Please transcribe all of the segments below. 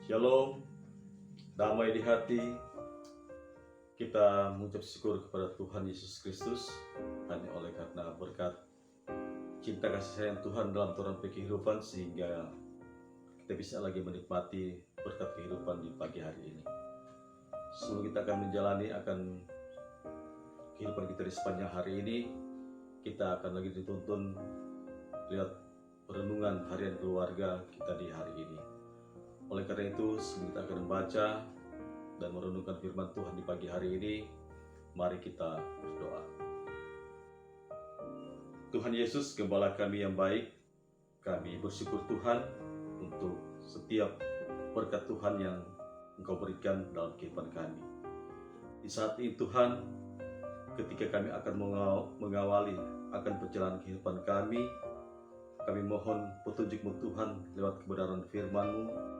Shalom, damai di hati. Kita mengucap syukur kepada Tuhan Yesus Kristus hanya oleh karena berkat cinta kasih sayang Tuhan dalam turun kehidupan sehingga kita bisa lagi menikmati berkat kehidupan di pagi hari ini. Sebelum kita akan menjalani kehidupan kita di sepanjang hari ini, kita akan lagi dituntun lihat perenungan harian keluarga kita di hari ini. Oleh karena itu, sebelum kita akan membaca dan merenungkan firman Tuhan di pagi hari ini, mari kita berdoa. Tuhan Yesus, Gembala kami yang baik, kami bersyukur Tuhan untuk setiap berkat Tuhan yang Engkau berikan dalam kehidupan kami. Di saat ini Tuhan, ketika kami akan mengawali akan perjalanan kehidupan kami mohon petunjuk-Mu Tuhan lewat kebenaran firman-Mu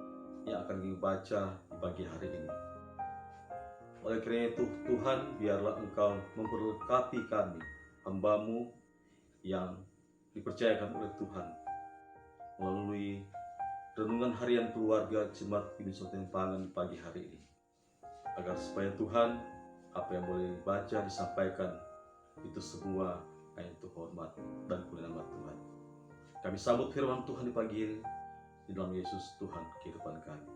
yang akan kami baca di pagi hari ini. Oleh karena itu Tuhan, biarlah Engkau memberkati kami, hamba-Mu yang dipercayakan oleh Tuhan melalui renungan harian keluarga Jemaat Indonesia Pangan pagi hari ini, agar supaya Tuhan, apa yang boleh dibaca disampaikan itu semua hanya untuk hormat dan kemuliaan nama Tuhan. Kami sambut firman Tuhan di pagi ini di dalam Yesus Tuhan kehidupan kami.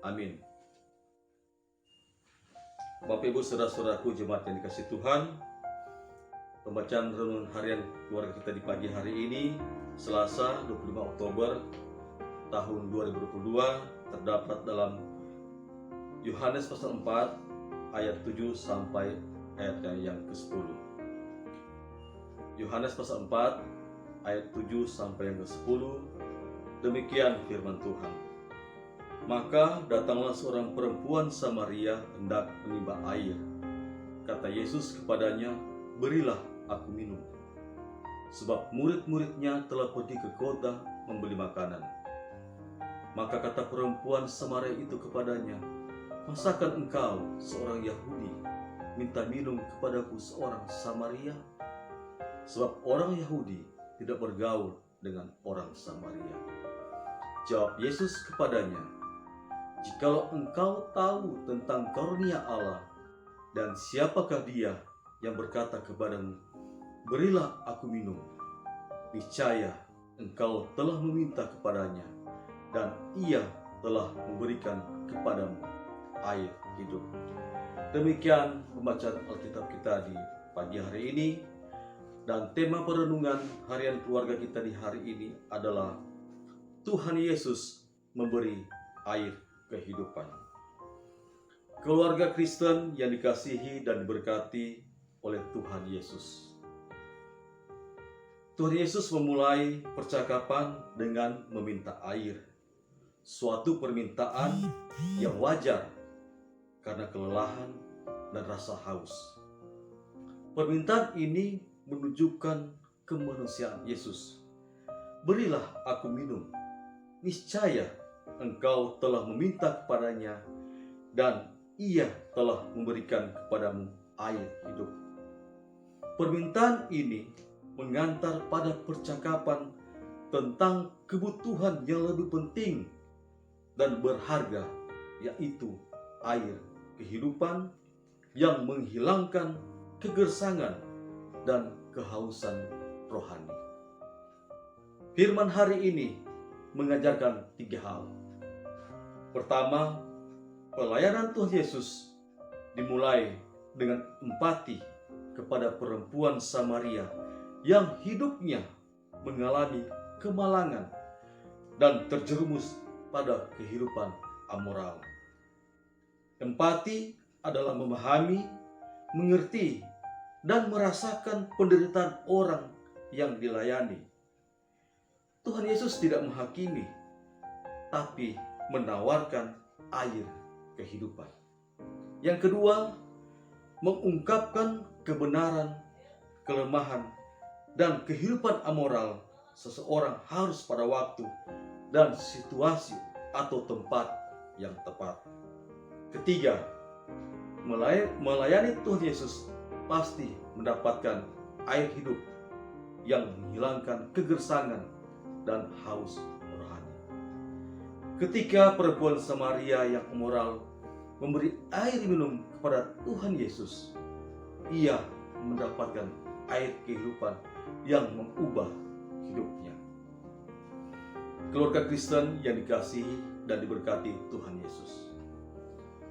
Amin. Bapak Ibu saudara-saudaraku jemaat yang dikasihi Tuhan, pembacaan renungan harian keluarga kita di pagi hari ini, Selasa 25 Oktober tahun 2022, terdapat dalam Yohanes pasal 4 ayat 7 sampai ayat yang ke-10. Yohanes pasal 4 ayat 7 sampai yang ke-10. Demikian firman Tuhan. Maka datanglah seorang perempuan Samaria hendak menimba air. Kata Yesus kepadanya, "Berilah aku minum." Sebab murid-muridnya telah pergi ke kota membeli makanan. Maka kata perempuan Samaria itu kepadanya, "Masakan engkau seorang Yahudi minta minum kepadaku seorang Samaria?" Sebab orang Yahudi tidak bergaul dengan orang Samaria. Jawab Yesus kepadanya, "Jikalau engkau tahu tentang karunia Allah dan siapakah dia yang berkata kepadamu, 'Berilah aku minum,' niscaya engkau telah meminta kepadanya dan ia telah memberikan kepadamu air hidup." Demikian pembacaan Alkitab kita di pagi hari ini, dan tema perenungan harian keluarga kita di hari ini adalah Tuhan Yesus memberi air kehidupan. Keluarga Kristen yang dikasihi dan diberkati oleh Tuhan Yesus. Tuhan Yesus memulai percakapan dengan meminta air, suatu permintaan yang wajar karena kelelahan dan rasa haus. Permintaan ini menunjukkan kemanusiaan Yesus. "Berilah aku minum, niscaya engkau telah meminta kepadanya dan ia telah memberikan kepadamu air hidup." Permintaan ini mengantar pada percakapan tentang kebutuhan yang lebih penting dan berharga, yaitu air kehidupan yang menghilangkan kegersangan dan kehausan rohani. Firman hari ini mengajarkan 3 hal. Pertama, pelayanan Tuhan Yesus dimulai dengan empati kepada perempuan Samaria yang hidupnya mengalami kemalangan dan terjerumus pada kehidupan amoral. Empati adalah memahami, mengerti, dan merasakan penderitaan orang yang dilayani. Tuhan Yesus tidak menghakimi, tapi menawarkan air kehidupan. Yang kedua, mengungkapkan kebenaran, kelemahan, dan kehidupan amoral seseorang harus pada waktu dan situasi atau tempat yang tepat. Ketiga, melayani Tuhan Yesus pasti mendapatkan air hidup yang menghilangkan kegersangan dan haus rohani. Ketika perempuan Samaria yang immoral memberi air minum kepada Tuhan Yesus, ia mendapatkan air kehidupan yang mengubah hidupnya. Keluarga Kristen yang dikasihi dan diberkati Tuhan Yesus,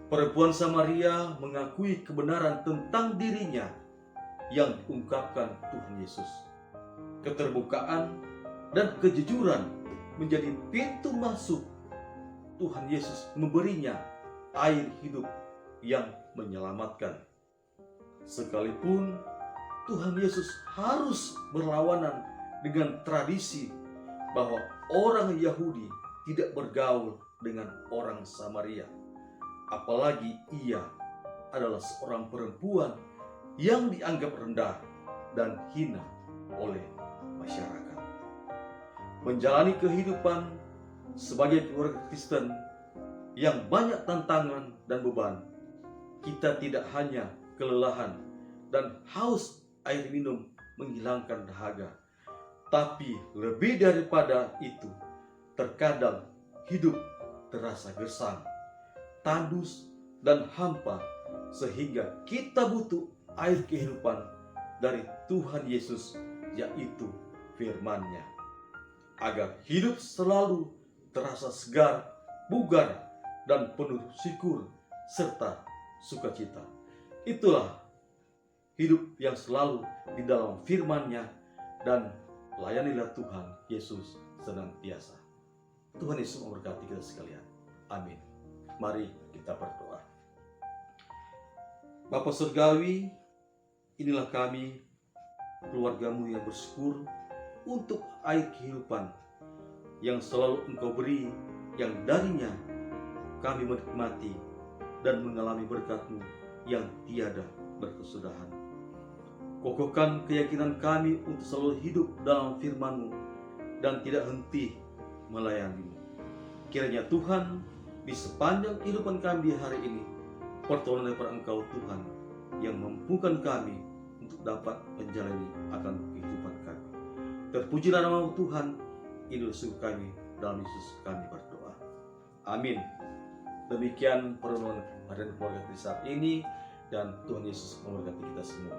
perempuan Samaria mengakui kebenaran tentang dirinya yang diungkapkan Tuhan Yesus. Keterbukaan dan kejujuran menjadi pintu masuk. Tuhan Yesus memberinya air hidup yang menyelamatkan. Sekalipun Tuhan Yesus harus berlawanan dengan tradisi bahwa orang Yahudi tidak bergaul dengan orang Samaria, apalagi ia adalah seorang perempuan yang dianggap rendah dan hina oleh masyarakat. Menjalani kehidupan sebagai keluarga Kristen yang banyak tantangan dan beban, kita tidak hanya kelelahan dan haus air minum menghilangkan dahaga, tapi lebih daripada itu, terkadang hidup terasa gersang, tandus, dan hampa, sehingga kita butuh air kehidupan dari Tuhan Yesus, yaitu firman-Nya, agar hidup selalu terasa segar, bugar, dan penuh syukur serta sukacita. Itulah hidup yang selalu di dalam firman-Nya, dan layanilah Tuhan Yesus senantiasa. Tuhan Yesus memberkati kita sekalian. Amin. Mari kita berdoa. Bapa Surgawi, inilah kami, keluarga-Mu yang bersyukur untuk air kehidupan yang selalu Engkau beri, yang darinya kami menikmati dan mengalami berkat-Mu yang tiada berkesudahan. Kokohkan keyakinan kami untuk selalu hidup dalam firman-Mu dan tidak henti melayani-Mu. Kiranya Tuhan, di sepanjang kehidupan kami di hari ini, pertolongan daripada Engkau Tuhan yang mampukan kami untuk dapat menjalani akan kehidupan kami. Terpujilah nama Tuhan. Ini doa kami dalam Yesus kami berdoa. Amin. Demikian permohonan hadirin keluarga di saat ini, dan Tuhan Yesus memberkati kita semua.